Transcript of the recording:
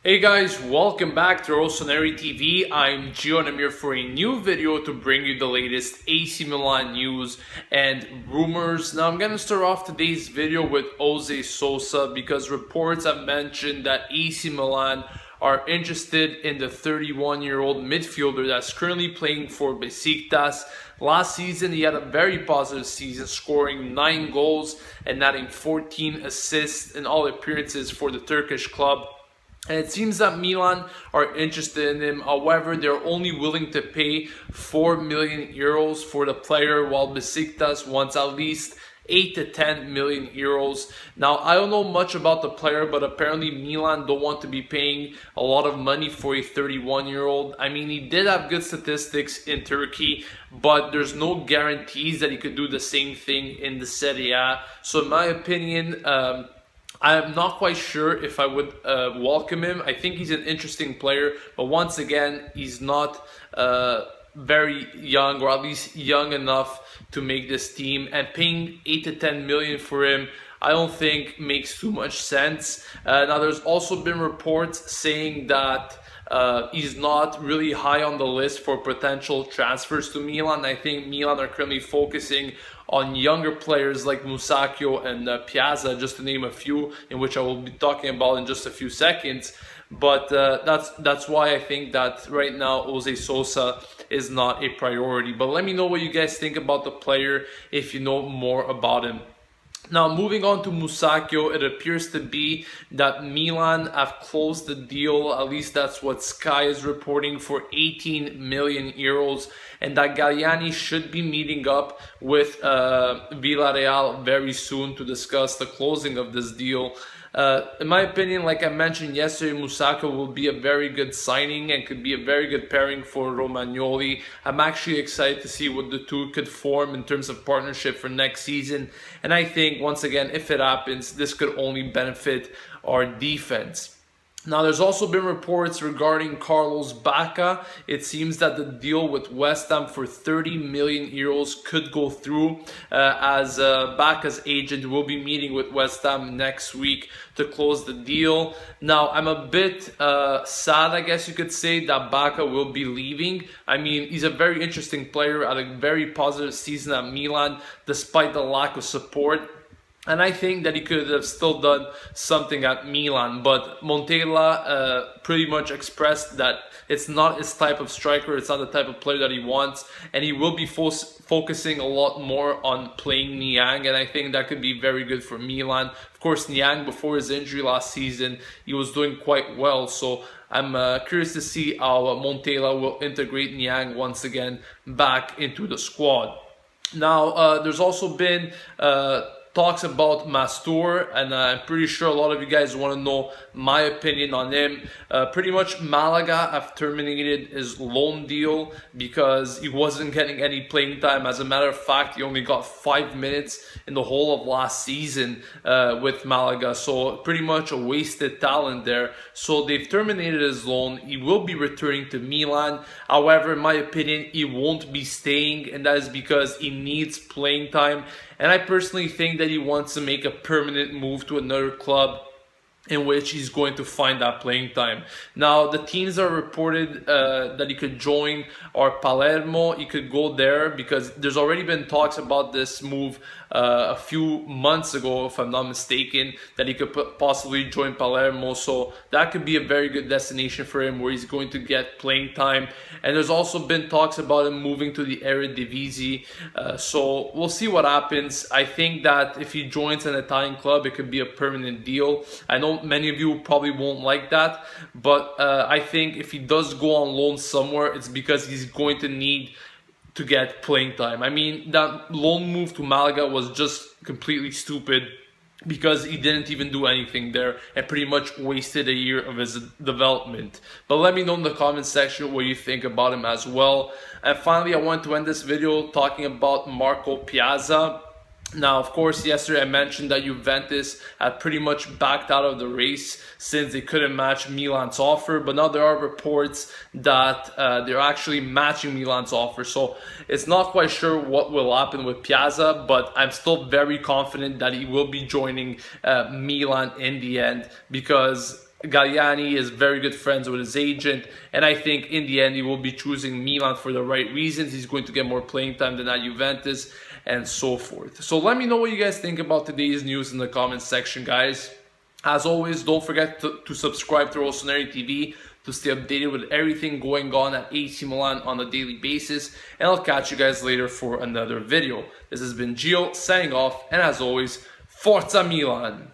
Hey guys, welcome back to Rossoneri TV. I'm Gio and I'm here for a new video to bring you the latest AC Milan news and rumors. Now I'm going to start off today's video with Jose Sosa because reports have mentioned that AC Milan are interested in the 31-year-old midfielder that's currently playing for Besiktas. Last season, he had a very positive season, scoring 9 goals and adding 14 assists in all appearances for the Turkish club. And it seems that Milan are interested in him. However, they're only willing to pay 4 million euros for the player, while Besiktas wants at least 8 to 10 million euros. Now, I don't know much about the player, but apparently Milan don't want to be paying a lot of money for a 31-year-old. I mean, he did have good statistics in Turkey, but there's no guarantees that he could do the same thing in the Serie A. So in my opinion, I'm not quite sure if I would welcome him. I think he's an interesting player, but once again, he's not very young, or at least young enough to make this team. And paying 8 to 10 million for him, I don't think makes too much sense. Now, there's also been reports saying that he's not really high on the list for potential transfers to Milan. I think Milan are currently focusing on younger players like Musacchio and Piazza, just to name a few, in which I will be talking about in just a few seconds. But that's why I think that right now Jose Sosa is not a priority. But let me know what you guys think about the player if you know more about him. Now, moving on to Musacchio, it appears to be that Milan have closed the deal, at least that's what Sky is reporting, for 18 million euros, and that Galliani should be meeting up with Villarreal very soon to discuss the closing of this deal. In my opinion, like I mentioned yesterday, Musacchio will be a very good signing and could be a very good pairing for Romagnoli. I'm actually excited to see what the two could form in terms of partnership for next season. And I think, once again, if it happens, this could only benefit our defense. Now, there's also been reports regarding Carlos Bacca. It seems that the deal with West Ham for 30 million euros could go through, as Bacca's agent will be meeting with West Ham next week to close the deal. Now, I'm a bit sad, I guess you could say, that Bacca will be leaving. I mean, he's a very interesting player, had a very positive season at Milan, despite the lack of support. And I think that he could have still done something at Milan, but Montella pretty much expressed that it's not his type of striker, it's not the type of player that he wants, and he will be focusing a lot more on playing Niang, and I think that could be very good for Milan. Of course, Niang, before his injury last season, he was doing quite well, so I'm curious to see how Montella will integrate Niang once again back into the squad. Now, there's also been talks about Mastur, and I'm pretty sure a lot of you guys want to know my opinion on him. Pretty much Malaga have terminated his loan deal because he wasn't getting any playing time. As a matter of fact, he only got 5 minutes in the whole of last season with Malaga, so pretty much a wasted talent there. So they've terminated his loan. He will be returning to Milan. However, in my opinion, he won't be staying, and that is because he needs playing time. And I personally think that he wants to make a permanent move to another club in which he's going to find that playing time. Now, the teams are reported that he could join or Palermo. He could go there because there's already been talks about this move a few months ago, if I'm not mistaken, that he could possibly join Palermo. So that could be a very good destination for him where he's going to get playing time. And there's also been talks about him moving to the Eredivisie. So we'll see what happens. I think that if he joins an Italian club, it could be a permanent deal. I know many of you probably won't like that, but I think if he does go on loan somewhere, it's because he's going to need to get playing time. I mean, that loan move to Malaga was just completely stupid because he didn't even do anything there and pretty much wasted a year of his development. But let me know in the comment section what you think about him as well. And finally, I want to end this video talking about Marco Piazza. Now, of course, yesterday I mentioned that Juventus had pretty much backed out of the race since they couldn't match Milan's offer, but now there are reports that they're actually matching Milan's offer. So it's not quite sure what will happen with Piazza, but I'm still very confident that he will be joining Milan in the end, because Galliani is very good friends with his agent, and I think in the end he will be choosing Milan for the right reasons. He's going to get more playing time than at Juventus, and so forth. So let me know what you guys think about today's news in the comments section, guys. As always, don't forget to subscribe to Rossoneri TV to stay updated with everything going on at AC Milan on a daily basis, and I'll catch you guys later for another video. This has been Gio signing off, and as always, Forza Milan!